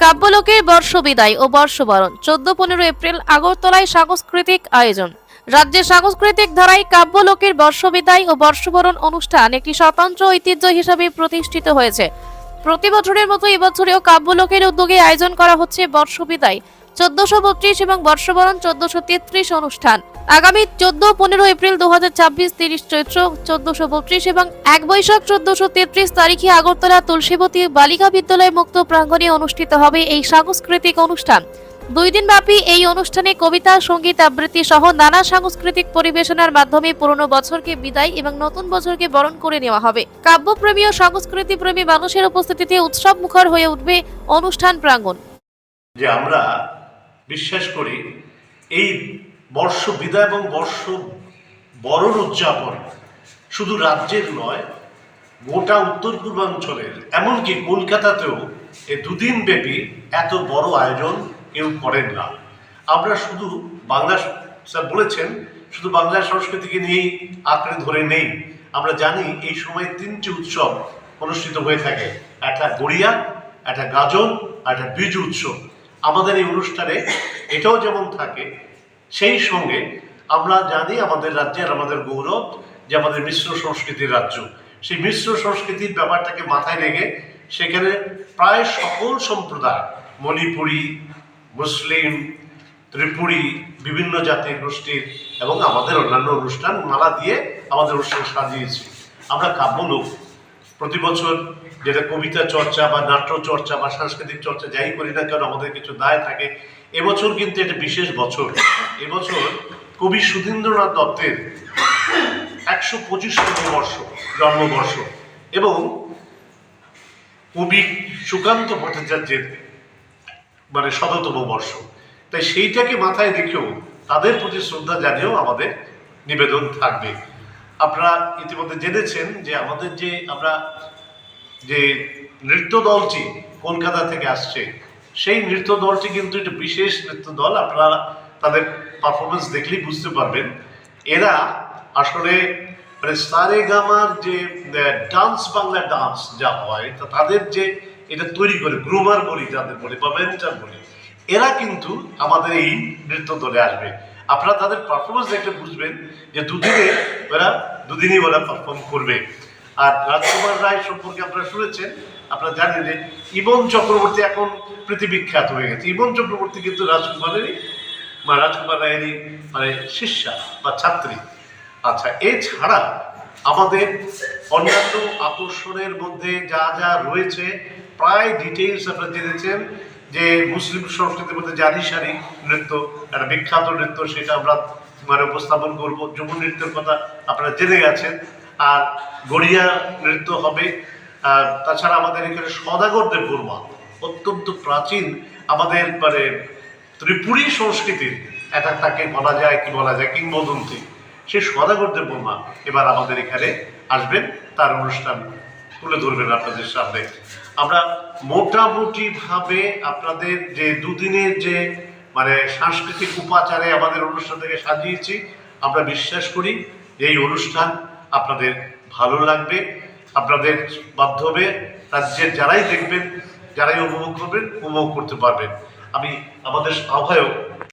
কাব্যলোকের বর্ষবিদায় ও বর্ষবরণ 14-15 এপ্রিল আগরতলায় সাংস্কৃতিক আয়োজন। রাজ্যের সাংস্কৃতিক ধারায় কাব্যলোকের বর্ষবিদায় ও বর্ষবরণ অনুষ্ঠান একটি স্বতন্ত্র ঐতিহ্য হিসেবে প্রতিষ্ঠিত হয়েছে। প্রতি বছরের মতো এবছরেও কাব্যলোকের উদ্যোগে আয়োজন করা হচ্ছে বর্ষবিদায় 1432 এবং বর্ষবরণ 1433 অনুষ্ঠান। আগামী 14-15 এপ্রিল 2026, 30 চৈত্র 1432 এবং 1 বৈশাখ 1433 তারিখে আগরতলা তুলসীবতী বালিকা বিদ্যালয় মুক্ত প্রাঙ্গণে অনুষ্ঠিত হবে এই সাংস্কৃতিক অনুষ্ঠান। 2 দিন ব্যাপী এই অনুষ্ঠানে কবিতা, সঙ্গীত আবৃত্তি সহ নানা সাংস্কৃতিক পরিবেশনার মাধ্যমে পুরনো বছরকে বিদায় এবং নতুন বছরকে বরণ করে নেওয়া হবে। কাব্যপ্রেমী ও সংস্কৃতি প্রেমী মানুষের উপস্থিতিতে উৎসব মুখর হয়ে উঠবে অনুষ্ঠান প্রাঙ্গণ। যে আমরা বিশ্বাস করি এই বর্ষ বিদায় এবং বর্ষ বরণ উদযাপন শুধু রাজ্যের নয়, গোটা উত্তর পূর্বাঞ্চলের, এমনকি কলকাতাতেও এই 2 দিন ব্যাপী এত বড় আয়োজন কেউ করেন না। আমরা শুধু বাংলা, স্যার বলেছেন, শুধু বাংলা সংস্কৃতিকে নিয়েই আঁকড়ে ধরে নেই। আমরা জানি এই সময় 3টি উৎসব অনুষ্ঠিত হয়ে থাকে, একটা গড়িয়া, একটা গাজন আর একটা বীজ উৎসব। আমাদের এই অনুষ্ঠানে এটাও যেমন থাকে, সেই সঙ্গে আমরা জানি আমাদের রাজ্যের আমাদের গৌরব যে আমাদের মিশ্র সংস্কৃতির রাজ্য। সেই মিশ্র সংস্কৃতির ব্যাপারটাকে মাথায় রেখে সেখানে প্রায় সকল সম্প্রদায়, মণিপুরি, মুসলিম, ত্রিপুরী, বিভিন্ন জাতির গোষ্ঠীর এবং আমাদের অন্যান্য অনুষ্ঠান মালা দিয়ে আমাদের অনুষ্ঠান সাজিয়েছি। আমরা কাব্যলোক প্রতি বছর যেটা কবিতা চর্চা বা নাট্য চর্চা বা সাংস্কৃতিক চর্চা যাই করি না কেন, আমাদের কিছু দায় থাকে। এবছর কিন্তু এটা বিশেষ বছর। এবছর কবি সুধীন্দ্রনাথ দত্তের 125তম বর্ষ জন্মবর্ষ এবং কবি সুকান্ত ভট্টাচার্যের 100তম বর্ষ। তাই সেইটাকে মাথায় রেখেও তাদের প্রতি শ্রদ্ধা জানিয়েও আমাদের নিবেদন থাকবে। আপনারা ইতিমধ্যে জেনেছেন যে আমাদের আমরা যে নৃত্য দলটি কলকাতা থেকে আসছে, সেই নৃত্য দলটি কিন্তু একটা বিশেষ নৃত্য দল। আপনারা তাদের পারফরমেন্স দেখলেই বুঝতে পারবেন। এরা আসলে সারেগামার যে ডান্স, বাংলা ডান্স যা হয়, তা তাদের যে এটা তৈরি করে, গ্রুমার বলি যাদের বলি বা মেন্টার বলি, এরা কিন্তু আমাদের এই নৃত্য দলে আসবে। আপনারা তাদের পারফরমেন্স দেখলে বুঝবেন যে দুদিনই ওরা পারফর্ম করবে। আর রাজকুমার রায় সম্পর্কে আপনারা শুনেছেন, আপনারা জানেন যে ইবন চক্রবর্তী এখন পৃথিবীখ্যাত হয়ে গেছে। ইবন চক্রবর্তী কিন্তু রাজকুমার রায়েরই শিষ্যা বা ছাত্রী। আচ্ছা, এছাড়া আমাদের অন্যান্য আকর্ষণের মধ্যে যা যা রয়েছে প্রায় ডিটেইলস আপনারা জেনেছেন যে মুসলিম সংস্কৃতির মধ্যে জানিসারি নৃত্য, একটা বিখ্যাত নৃত্য, সেটা আমরা উপস্থাপন করব। যুব নৃত্যের কথা আপনারা জেনে গেছেন। আর গড়িয়া নৃত্য হবে। আর তাছাড়া আমাদের এখানে সদাগর দেববর্মা, অত্যন্ত প্রাচীন আমাদের ত্রিপুরী সংস্কৃতির একটা, তাকে বলা যায় কিংবদন্তি। সেই সদাগর দেববর্মা এবার আমাদের এখানে আসবেন, তার অনুষ্ঠান তুলে ধরবেন আপনাদের সামনে। আমরা মোটামুটিভাবে আপনাদের যে 2 দিনের যে সাংস্কৃতিক উপাচারে আমাদের অনুষ্ঠানটাকে সাজিয়েছি, আমরা বিশ্বাস করি এই অনুষ্ঠান আপনাদের ভালো লাগবে, আপনাদের মাধ্যমে রাজ্যের যারাই দেখবেন, যারাই উপভোগ করবেন, উপভোগ করতে পারবেন। আমি আমাদের আহ্বায়ক